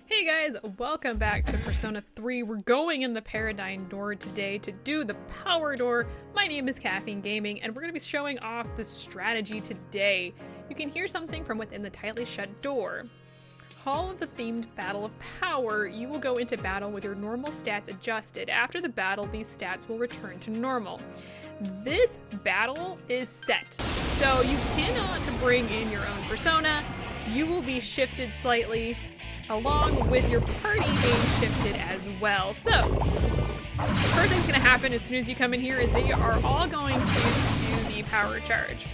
Hey guys, welcome back to Persona 3. We're going in the Paradigm door today to do the power door. My name is KaffeineGaming and we're going to be showing off the strategy today. You can hear something from within the tightly shut door. Hall of the themed Battle of Power. You will go into battle with your normal stats adjusted. After the battle, these stats will return to normal. This battle is set, so you cannot bring in your own persona. You will be shifted slightly, along with your party being shifted as well. So, the first thing's going to happen as soon as you come in here is they are all going to do the power charge.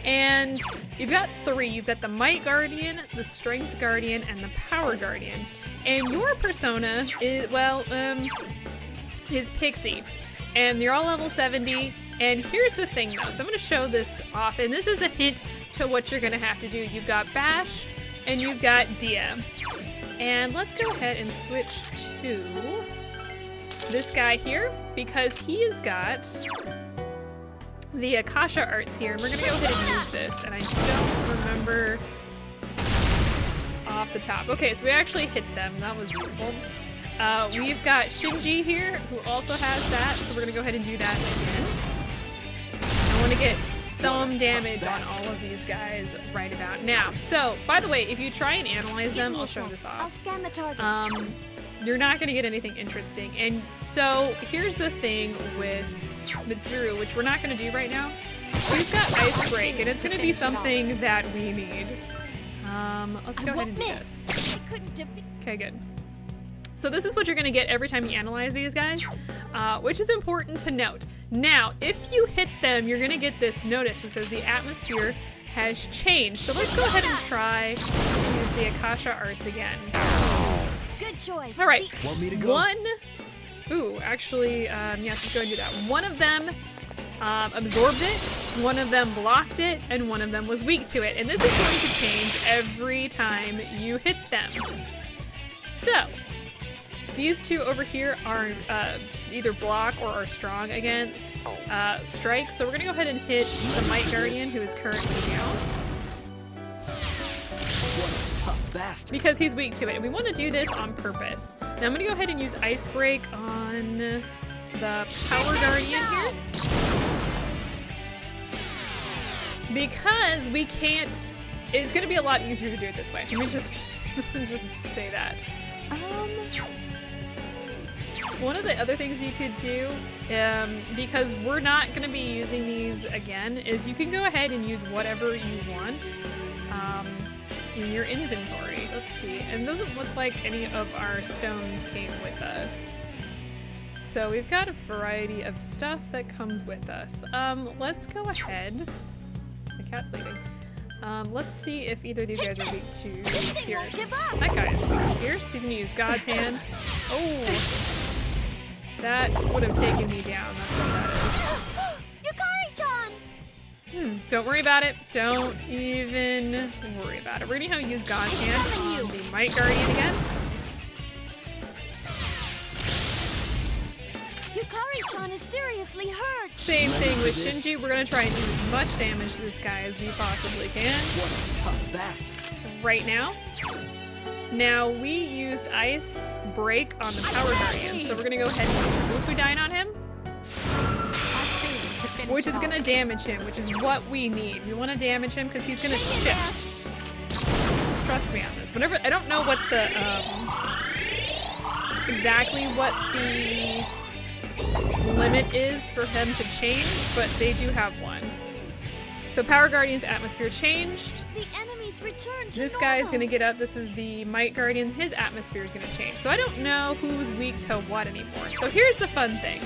And you've got three. You've got the Might Guardian, the Strength Guardian, and the Power Guardian. And your persona is, is Pixie. And you're all level 70. And here's the thing though, so I'm going to show this off, and this is a hint to what you're going to have to do. You've got Bash, and you've got Dia. And let's go ahead and switch to this guy here, because he's got the Akasha arts here, and we're going to go ahead and use this, and I don't remember off the top. Okay, so we actually hit them. That was useful. We've got Shinji here, who also has that, so we're going to go ahead and do that again. I want to get some damage on all of these guys right about now. So, by the way, if you try and analyze them, I'll show this off. I'll scan the target. You're not going to get anything interesting. And so, here's the thing with Mitsuru, which we're not going to do right now. She's got Ice Break, and it's going to be something that we need. Let's go ahead and do this. Okay, good. So this is what you're going to get every time you analyze these guys, which is important to note. Now, if you hit them, you're going to get this notice that says the atmosphere has changed. So let's go ahead and try to use the Akasha arts again. Good choice. All right. Want me to go? Ooh, actually, yes, let's go and do that. One of them absorbed it, one of them blocked it, and one of them was weak to it. And this is going to change every time you hit them. So, these two over here are either block or are strong against strike. So we're going to go ahead and hit the Might Guardian, who is currently down. Because he's weak to it. And we want to do this on purpose. Now I'm going to go ahead and use Ice Break on the Power Guardian here. Because we can't... It's going to be a lot easier to do it this way. Let me just say that. One of the other things you could do, because we're not going to be using these again, is you can go ahead and use whatever you want in your inventory. Let's see. And it doesn't look like any of our stones came with us. So we've got a variety of stuff that comes with us. Let's go ahead. The cat's leaving. Let's see if either of these guys are weak to Pierce. That guy is weak to Pierce. He's going to use God's Hand. Oh! That would have taken me down. That's what that is. Yukari-chan! Don't worry about it. Don't even worry about it. We're going to use God's Hand on the Might Guardian again. Yukari-chan is seriously hurt. Same thing with Shinji. We're going to try and do as much damage to this guy as we possibly can. What a tough bastard. Right now. Now, we used Ice Break on the Power Guardian, so we're going to go ahead and use Rufudine on him, which is going to damage him, which is what we need. We want to damage him because he's going to shift. Trust me on this. Whenever I don't know what the, exactly what the limit is for him to change, but they do have one. So Power Guardian's atmosphere changed. The enemy's returned to This guy is going to get up. This is the Might Guardian. His atmosphere is going to change. So I don't know who's weak to what anymore. So here's the fun thing.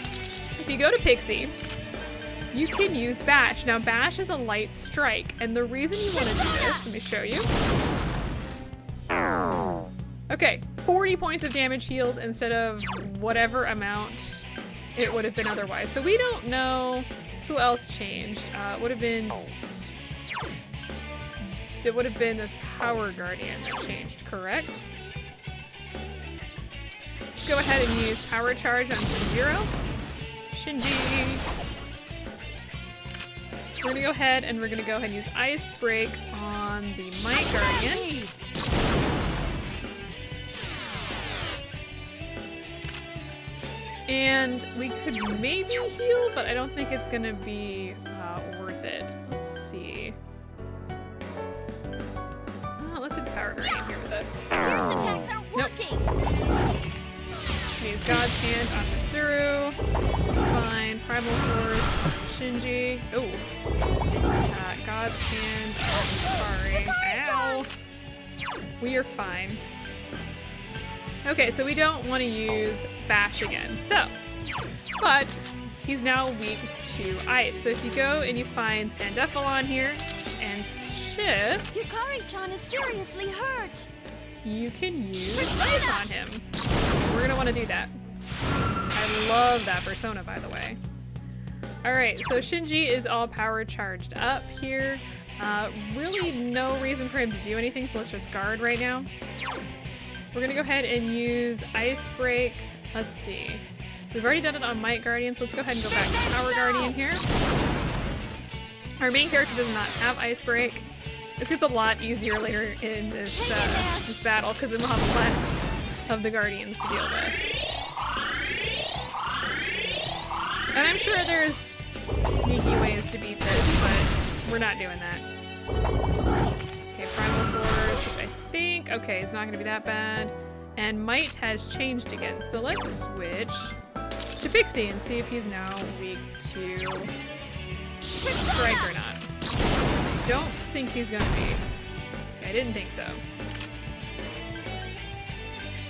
If you go to Pixie, you can use Bash. Now Bash is a light strike. And the reason you want to do this, let me show you. Okay, 40 points of damage healed instead of whatever amount it would have been otherwise. So we don't know who else changed. It would have been the Power Guardian that changed, correct? Let's go ahead and use Power Charge on Shinjiro. Shinji. We're gonna go ahead and use Ice Break on the Might Guardian. And we could maybe heal, but I don't think it's gonna be worth it. Let's see. Oh, let's hit Power Guardian here with us. Fierce attacks aren't working. Use God's Hand on Mitsuru. Fine. Primal Force on Shinji. Oh. God's Hand on Kari. Ow. We are fine. Okay, so we don't want to use Bash again. So, but he's now weak to ice. So if you go and you find Sandephalon here and shift, Hikari-chan is seriously hurt. you can use ice on him. We're gonna want to do that. I love that persona, by the way. Alright, so Shinji is all power charged up here. Really no reason for him to do anything, so let's just guard right now. We're gonna go ahead and use Ice Break. Let's see. We've already done it on Might Guardian, so let's go ahead and go back to Power Guardian here. Our main character does not have Ice Break. This gets a lot easier later in this this battle, because then we'll have less of the Guardians to deal with. And I'm sure there's sneaky ways to beat this, but we're not doing that. Okay, Primal Force, which I think, okay, it's not gonna be that bad. And Might has changed again, so let's switch to Pixie and see if he's now weak to Strike or not. Don't think he's gonna be. I didn't think so.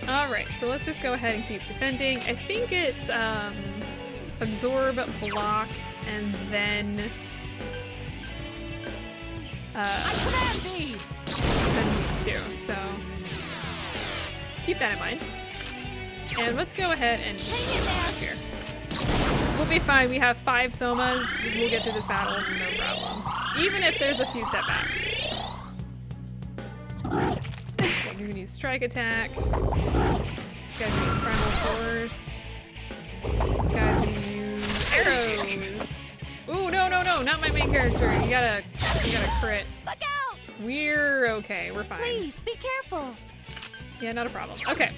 Alright, so let's just go ahead and keep defending. I think it's Absorb, Block, and then I command thee. then weak too, so keep that in mind. And let's go ahead and just Hang in back there. here. We'll be fine. We have 5 Somas. We'll get through this battle, no problem. Even if there's a few setbacks. Okay, you're gonna use Strike Attack. This guy's gonna use Primal Force. This guy's gonna use Arrows. Ooh, no, no, no, not my main character. You gotta crit. Look out! We're okay. We're fine. Please, be careful. Yeah, not a problem. Okay.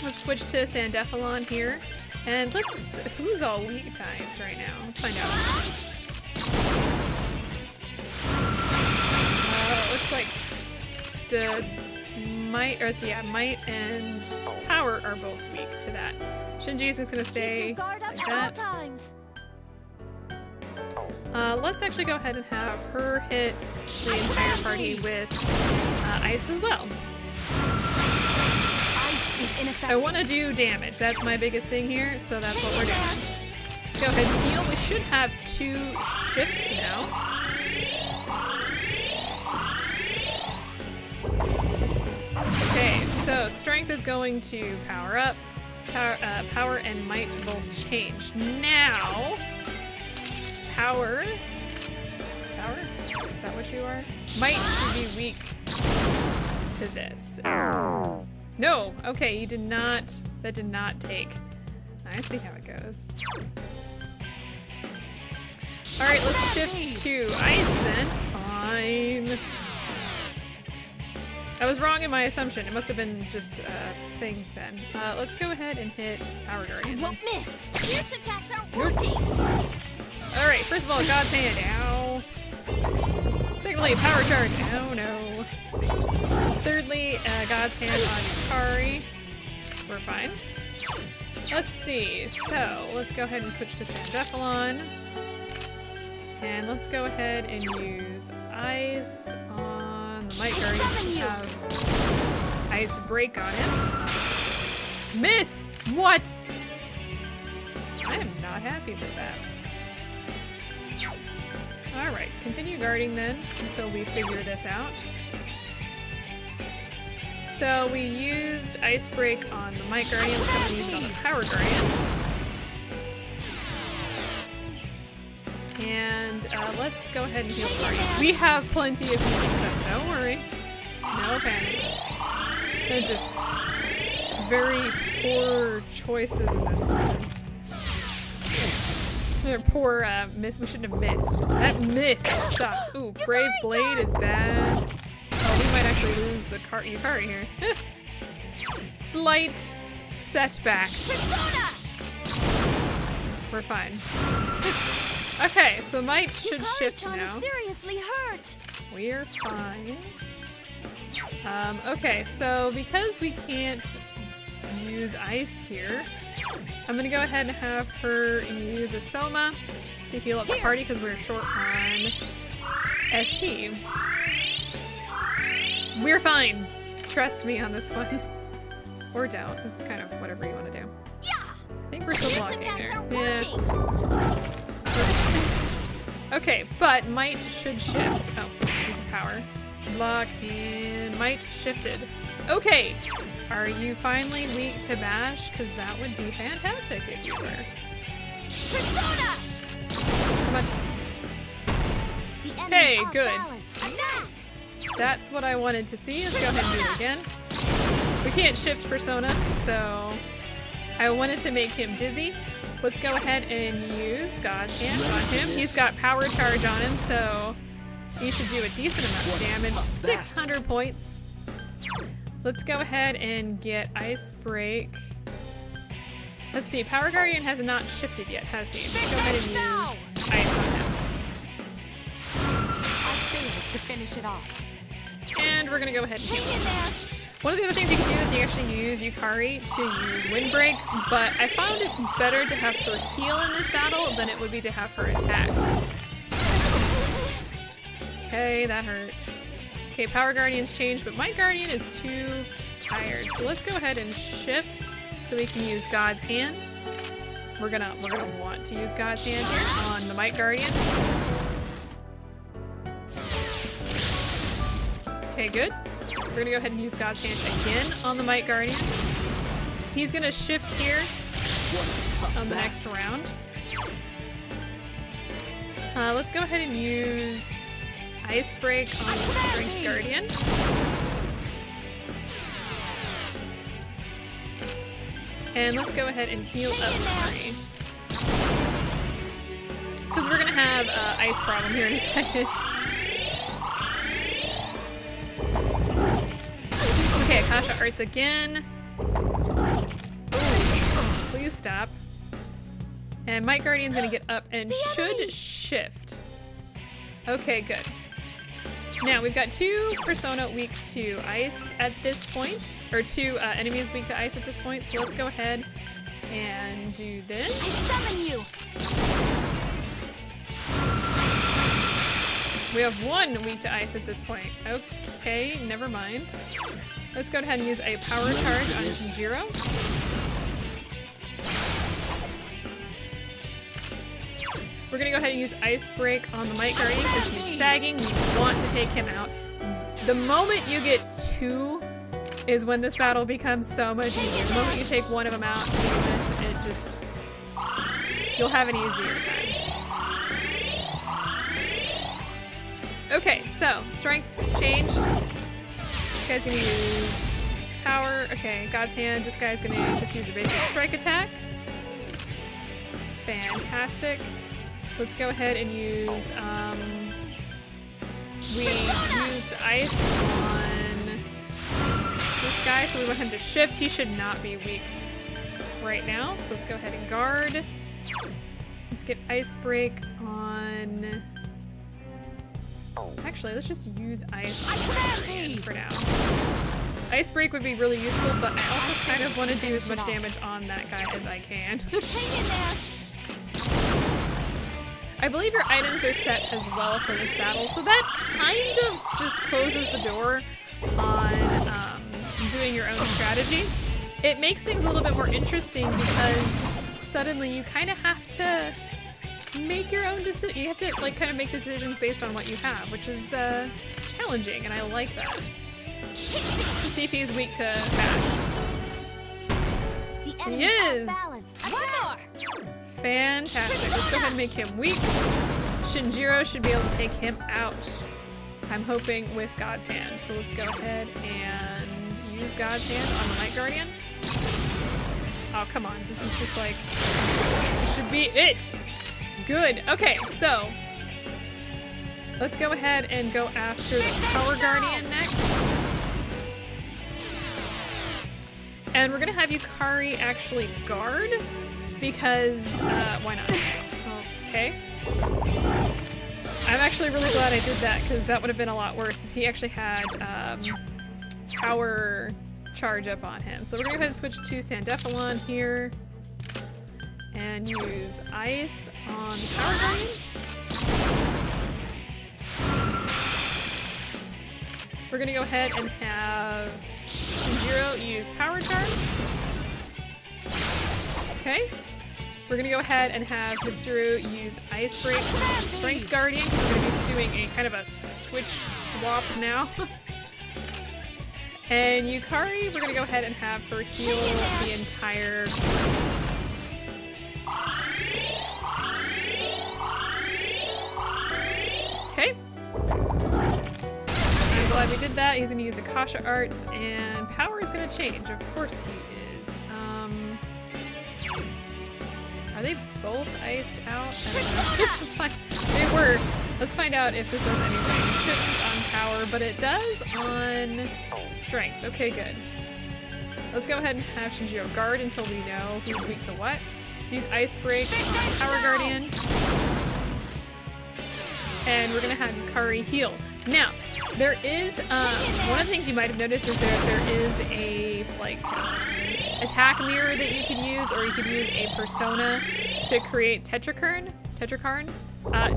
Let's switch to Sandephalon here. And let's... Who's all weak to ice right now? Let's find out. Looks like the Might... Or, yeah, Might and Power are both weak to that. Shinji's just gonna stay Keep your guard up like at all that. times. Let's actually go ahead and have her hit the entire party with ice as well. Ice is ineffective. I want to do damage. That's my biggest thing here, so that's what we're doing. Let's go ahead and heal. We should have 2 shifts now. Okay, so strength is going to power up. Power and might both change. Now, power? Is that what you are? Might should be weak to this. No, okay, you did not, that did not take. I see how it goes. All right, let's shift to ice then. Fine. I was wrong in my assumption. It must have been just a thing then. Let's go ahead and hit Power I Guardian. won't miss. Fierce attacks aren't working. All right, first of all, God's Hand. Ow. Secondly, Power Charge. Oh no. Thirdly, God's Hand on Kari. We're fine. Let's see. So let's go ahead and switch to Sandephalon. And let's go ahead and use Ice on the Might Guardian. We should have Ice Break on him. Miss! What? I am not happy with that. Alright, continue guarding then until we figure this out. So we used Ice Break on the Might Guardian, let's go ahead and use it on the Power Guardian. And let's go ahead and heal Kari. We have plenty of healing stuff, don't worry. No panic. They're just very poor choices in this one. They're poor miss. We shouldn't have missed. That miss sucks. Ooh, Brave Blade is bad. Oh, we might actually lose the Yukari here. Slight setbacks. Persona! We're fine. Okay, so might should shift Hikari-chan now. is seriously hurt. We're fine. Okay, so because we can't use ice here, I'm gonna go ahead and have her use a Soma to heal up the party because we're short on SP. We're fine. Trust me on this one. Or don't. It's kind of whatever you want to do. Yeah! I think we're still Fierce blocking attacks there. are Yeah. working. Okay, but might should shift. Oh, this is power. Block and might shifted. Okay, are you finally weak to bash? Because that would be fantastic if you were. Persona! Come on. The enemy's Hey, off good. balance. Attacks! That's what I wanted to see. Let's go ahead and do it again. We can't shift Persona, so I wanted to make him dizzy. Let's go ahead and use God's Hand on him. He's got power charge on him, so he should do a decent amount of damage. 600 points. Let's go ahead and get Ice Break. Let's see, Power Guardian has not shifted yet, has he? Let's go ahead and use Ice on him. I failed to finish it off. And we're gonna go ahead and heal Hang in him. there. One of the other things you can do is you actually use Yukari to use Windbreak, but I found it better to have her heal in this battle than it would be to have her attack. Okay, that hurt. Okay, Power Guardian's changed, but my Guardian is too tired. So let's go ahead and shift so we can use God's Hand. We're gonna want to use God's Hand here on the Might Guardian. Okay, good. We're gonna go ahead and use God's Hand again on the Might Guardian. He's gonna shift here on the next round. Let's go ahead and use Ice Break on the Strength Guardian. And let's go ahead and heal up Murray. Because we're gonna have an ice problem here in a second. Okay, Akasha Arts again. Ooh, please stop. And Might Guardian's gonna get up and should shift. Okay, good. Now, we've got 2 Persona weak to ice at this point, or 2 enemies weak to ice at this point, so let's go ahead and do this. I summon you. We have 1 weak to ice at this point. Okay, never mind. Let's go ahead and use a power charge on Jinjiro. We're gonna go ahead and use Ice Break on the Might Guardian because he's sagging. We want to take him out. The moment you get 2 is when this battle becomes so much easier. The moment you take 1 of them out, it just... you'll have an easier time. Okay, so strength's changed. This guy's gonna use power. Okay, God's Hand. This guy's gonna just use a basic strike attack. Fantastic. Let's go ahead and use, we used ice on this guy, so we want him to shift. He should not be weak right now, so let's go ahead and guard. Let's get Ice Break on... Actually, let's just use ice on Guardian for now. Ice Break would be really useful, but I also kind of want to do as much damage on that guy as I can. Hang in there. I believe your items are set as well for this battle, so that kind of just closes the door on doing your own strategy. It makes things a little bit more interesting because suddenly you kind of have to make your own decision. You have to like kind of make decisions based on what you have, which is challenging, and I like that. Let's see if he's weak to bash. He is! Fantastic. Let's go ahead and make him weak. Shinjiro should be able to take him out. I'm hoping with God's Hand. So let's go ahead and use God's Hand on the Might Guardian. Oh, come on. This is just like... this should be it! Good. Okay, so... let's go ahead and go after the Power Guardian next. And we're gonna have Yukari actually guard, because, why not? Okay. I'm actually really glad I did that, because that would have been a lot worse, since he actually had, power charge up on him. So we're gonna go ahead and switch to Sandephalon here, and use ice on the power guardian. We're gonna go ahead and have Shinjiro use power charge. Okay. We're gonna go ahead and have Mitsuru use Ice Break on Strength Guardian. We're gonna be doing a kind of a switch swap now. And Yukari, we're gonna go ahead and have her heal the entire group. Okay. I'm glad we did that. He's gonna use Akasha Arts, and power is gonna change. Of course he is. Are they both iced out? I don't know. Let's find. They were. Let's find out if this does anything. It shouldn't on power, but it does on strength. Okay, good. Let's go ahead and have Shinjiro guard until we know who's weak to what. Let's use Ice Break on Power Guardian. And we're gonna have Yukari heal. Now, there is, one of the things you might have noticed is there is a, like, attack mirror that you can use, or you could use a persona to create Tetrakarn.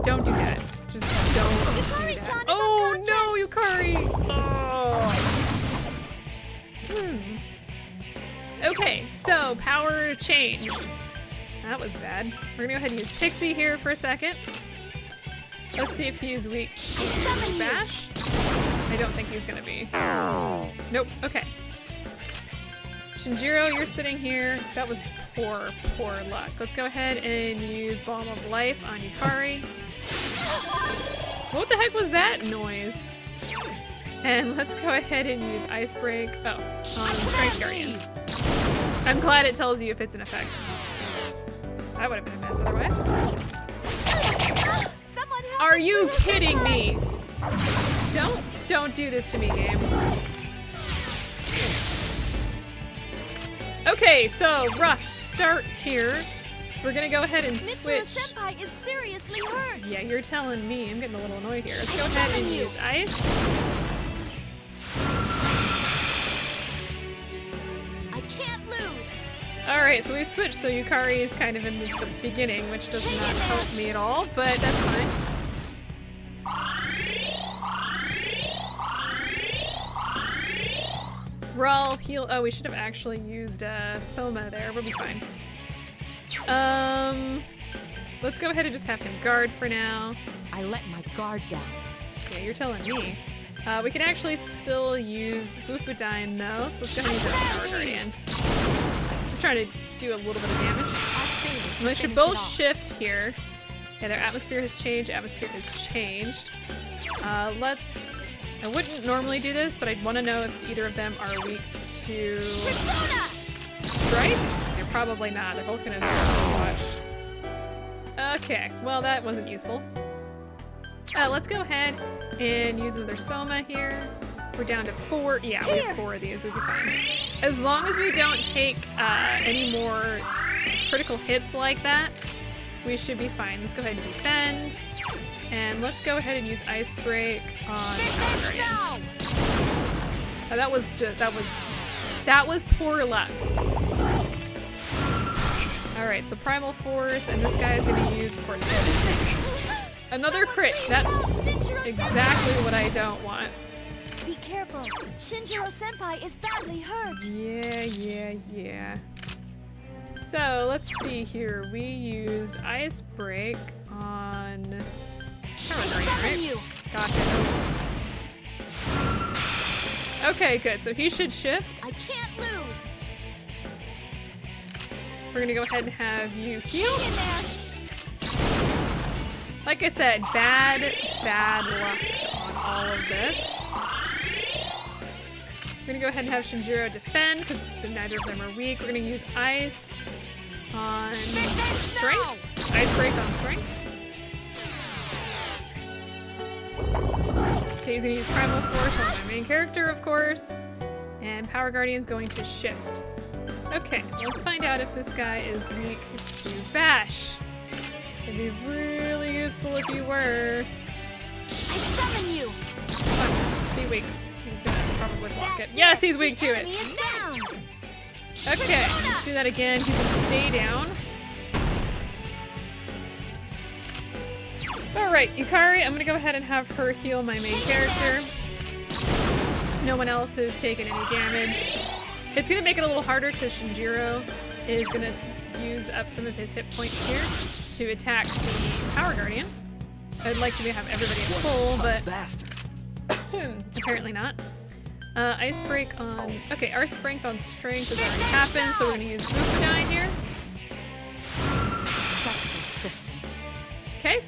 Don't do that. Just don't do that. Oh no, Yukari! Oh. Okay, so power changed. That was bad. We're gonna go ahead and use Pixie here for a second. Let's see if he's weak to Bash. I don't think he's gonna be. Nope, okay. Shinjiro, you're sitting here. That was poor luck. Let's go ahead and use Balm of Life on Yukari. What the heck was that noise? And let's go ahead and use Ice Break. Oh, on Strength Guardian. I'm glad it tells you if it's an effect. That would have been a mess otherwise. Are you kidding me? Don't do this to me, game. Okay, so rough start here. We're gonna go ahead and switch. Senpai is seriously hurt. Yeah, you're telling me. I'm getting a little annoyed here. Let's go ahead and use ice. I can't lose. All right, so we've switched. So Yukari is kind of in the beginning, which does not help me at all, but that's fine. We're all heal. Oh, we should have actually used Soma there. We'll be fine. Let's go ahead and just have him guard for now. I let my guard down. Yeah, you're telling me. We can actually still use Bufudine though, so let's go ahead and use that Power Guardian. Just trying to do a little bit of damage. And they should both shift here. Yeah, their atmosphere has changed. I wouldn't normally do this, but I'd want to know if either of them are weak to Strike? They're probably not. They're both gonna watch. Okay, well that wasn't useful. Let's go ahead and use another Soma here. We're down to 4. Yeah, we have 4 of these. We'd be fine. As long as we don't take any more critical hits like that, we should be fine. Let's go ahead and defend. And let's go ahead and use Ice Break on Guardian. Oh, that was poor luck. Alright, so Primal Force, and this guy is gonna use, of course, another crit. That's exactly what I don't want. Be careful. Shinjiro Senpai is badly hurt. Yeah. So, let's see here. We used Ice Break on right? Gotcha. Okay, good. So he should shift. I can't lose. We're gonna go ahead and have you heal. Like I said, bad luck on all of this. We're gonna go ahead and have Shinjiro defend because neither of them are weak. We're gonna use ice on strength. Ice break on strength. Okay, he's gonna use Primal Force on my main character, of course. And Power Guardian's going to shift. Okay, let's find out if this guy is weak to bash. It'd be really useful if you were. I summon you. Oh, be weak. He's gonna probably block it. Yes, he's weak to it. Enemy is down. Okay, let's do that again. He's gonna stay down. Alright, Yukari, I'm gonna go ahead and have her heal my main character. No one else is taking any damage. It's gonna make it a little harder because Shinjiro is gonna use up some of his hit points here to attack the Power Guardian. I'd like to have everybody at full, but apparently not. Ice Break on... Okay, our strength on strength has already happened, so we're gonna use Bufudai here. Such persistence. Okay.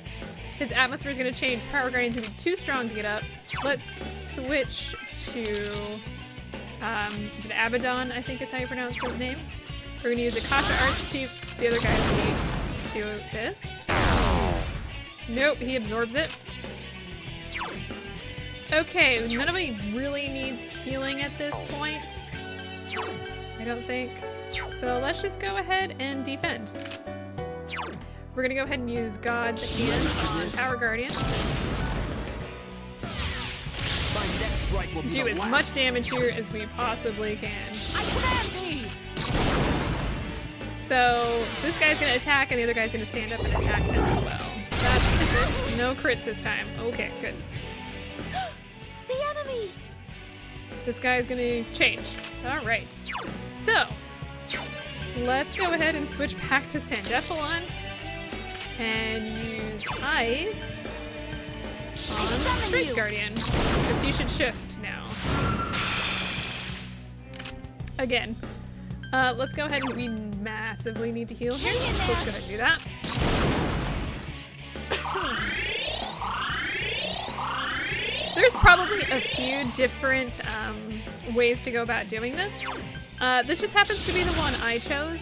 His atmosphere is going to change. Power Guardian's going to be too strong to get up. Let's switch to is it Abaddon, I think is how you pronounce his name. We're going to use Akasha Arts to see if the other guy's weak to this. Nope, he absorbs it. Okay, nobody really needs healing at this point. I don't think. So let's just go ahead and defend. We're gonna go ahead and use God's Hand on Power Guardian. Do as much damage here as we possibly can. I command thee. So this guy's gonna attack and the other guy's gonna stand up and attack as well. That's good. No crits this time. Okay, good. The enemy. This guy's gonna change. Alright. So let's go ahead and switch back to Sandephalon. And use Ice on Strength Guardian, because he should shift now. Again. Let's go ahead and we massively need to heal here, so let's go ahead and do that. There's probably a few different ways to go about doing this. This just happens to be the one I chose.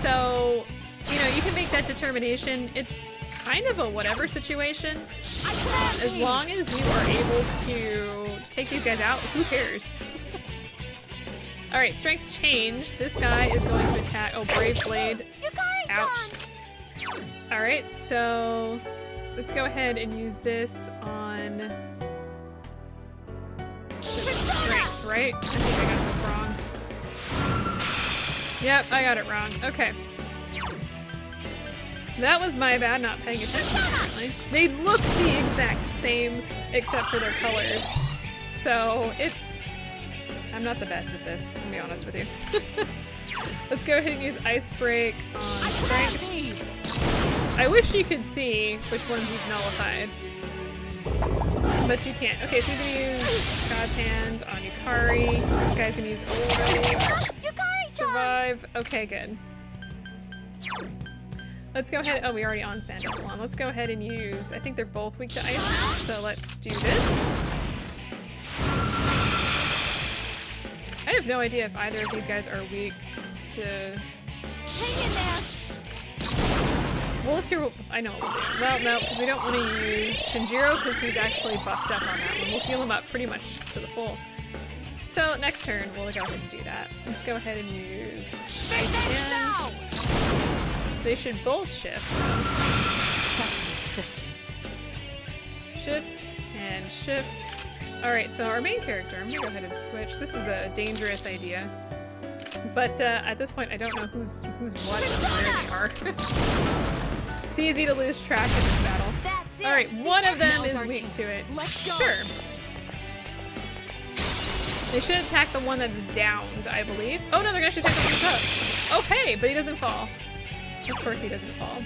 So, you know, you can make that determination. It's kind of a whatever situation. As long as you are able to take these guys out, who cares? Alright, strength change. This guy is going to attack. Oh, Brave Blade. Ouch. Alright, so let's go ahead and use this on this strength, right? I think I got this wrong. Yep, I got it wrong. Okay. That was my bad not paying attention, apparently. They look the exact same, except for their colors. So, I'm not the best at this, to be honest with you. Let's go ahead and use Ice Break on Strength. I wish you could see which ones you've nullified. But you can't. Okay, so he's gonna use God's Hand on Yukari. This guy's gonna use Overload. Survive. Okay, good. Let's go ahead. Oh, we already on Sandephalon. Let's go ahead and use. I think they're both weak to ice now, so let's do this. I have no idea if either of these guys are weak to. Hang in there. Well, let's hear what. I know what we'll do. Well, no, because we don't want to use Shinjiro because he's actually buffed up on that one. We'll heal him up pretty much to the full. So next turn, we'll go ahead and do that. Let's go ahead and use Ice again. They should both shift. Such persistence. Shift and shift. Alright, so our main character, I'm gonna go ahead and switch. This is a dangerous idea. But at this point, I don't know who's what and where they are. It's easy to lose track in this battle. Alright, one of them is weak to it. Sure. They should attack the one that's downed, I believe. Oh no, they're gonna actually attack the one that's up. Oh hey, but he doesn't fall. Of course he doesn't fall.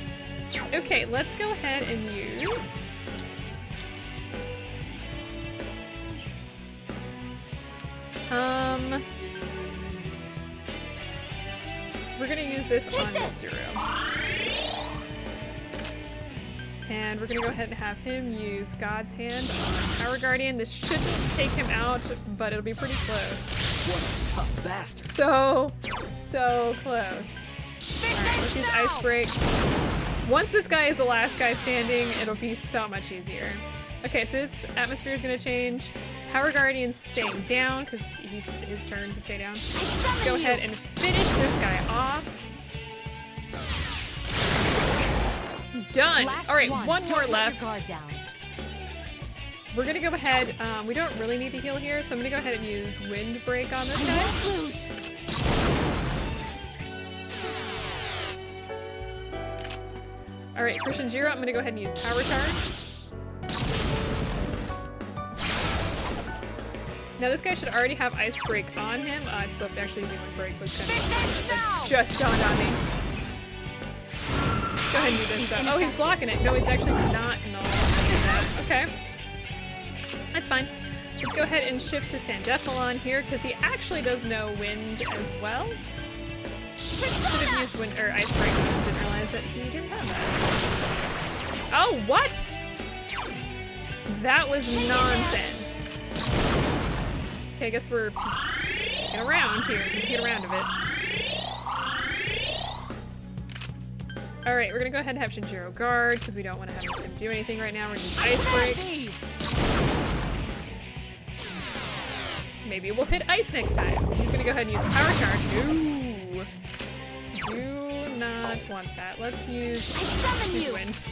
Okay, let's go ahead and use... We're gonna use this on Mitsuru. And we're gonna go ahead and have him use God's Hand on Power Guardian. This shouldn't take him out, but it'll be pretty close. What a tough bastard. So close. Alright, let's use Ice Break. Once this guy is the last guy standing, it'll be so much easier. Okay, so his atmosphere is gonna change. Power Guardian's staying down because it's his turn to stay down. I Let's summon go you. ahead and finish this guy off. Done. Last All right, one one more Don't let left. your guard down. We're gonna go ahead. We don't really need to heal here, so I'm gonna go ahead and use Windbreak on this You guy. won't lose. All right, for Shinjiro, I'm gonna go ahead and use Power Charge. Now this guy should already have Ice Break on him. So if actually using Windbreak was kind of just dawned on me. Go ahead and do this though. Oh, he's blocking it. No, it's actually not null. Okay. That's fine. Let's go ahead and shift to Sandephalon here because he actually does know wind as well. Should have used wind or Ice Break on him. Didn't realize that he didn't have that. Oh, what? That was nonsense. Okay, I guess we're getting around here. We can get around a bit. All right, we're gonna go ahead and have Shinjiro guard because we don't want to have him do anything right now. We're gonna use Ice Break. Maybe we'll hit ice next time. He's gonna go ahead and use Power Charge. No. Do not want that. Let's use wind.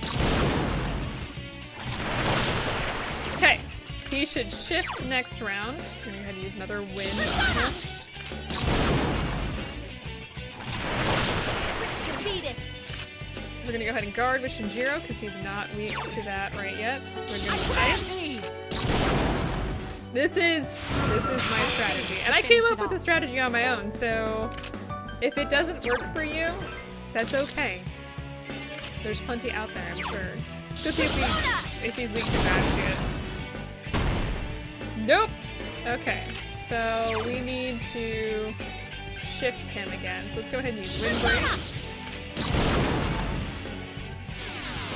Okay. He should shift next round. We're gonna go ahead and use another wind on him. Beat it. We're gonna go ahead and guard with Shinjiro because he's not weak to that right yet. We're gonna use ice. This is my strategy. And I came up with a strategy on my own, so if it doesn't work for you, that's okay. There's plenty out there, I'm sure. Let's go see if he's weak to bad shit. Nope. Okay, so we need to shift him again. So let's go ahead and use Windbreak.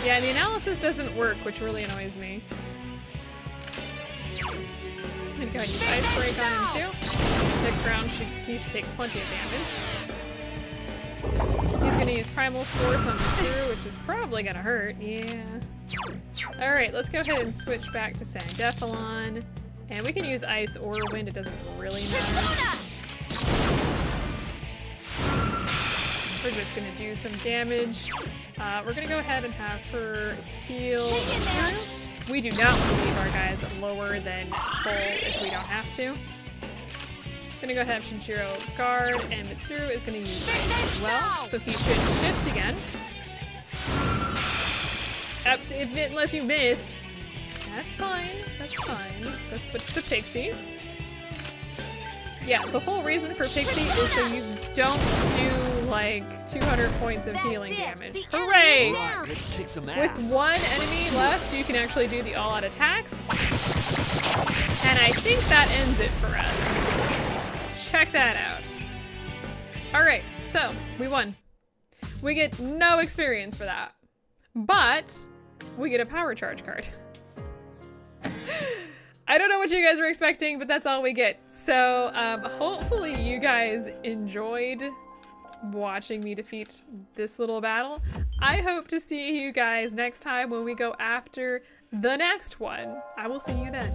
Yeah, the analysis doesn't work, which really annoys me. I'm gonna go ahead and use Ice Break on him too. Next round, he should take plenty of damage. He's gonna use Primal Force on Mitsuru, which is probably gonna hurt. Yeah. Alright, let's go ahead and switch back to Sandephalon. And we can use Ice or Wind, it doesn't really matter. We're just gonna do some damage. We're gonna go ahead and have her heal Mitsuru. We do not want to leave our guys lower than full if we don't have to. Gonna go ahead and have Shinjiro guard, and Mitsuru is gonna use ice as well, so he should shift again. Unless you miss. That's fine, that's fine. Let's switch to Pixie. Yeah, the whole reason for Pixie is so you don't do like 200 points of healing damage. Hooray! Right, let's kick some ass. With one enemy left, you can actually do the all-out attacks. And I think that ends it for us. Check that out. Alright, so we won. We get no experience for that. But we get a power charge card. I don't know what you guys were expecting, but that's all we get. So hopefully you guys enjoyed watching me defeat this little battle. I hope to see you guys next time when we go after the next one. I will see you then.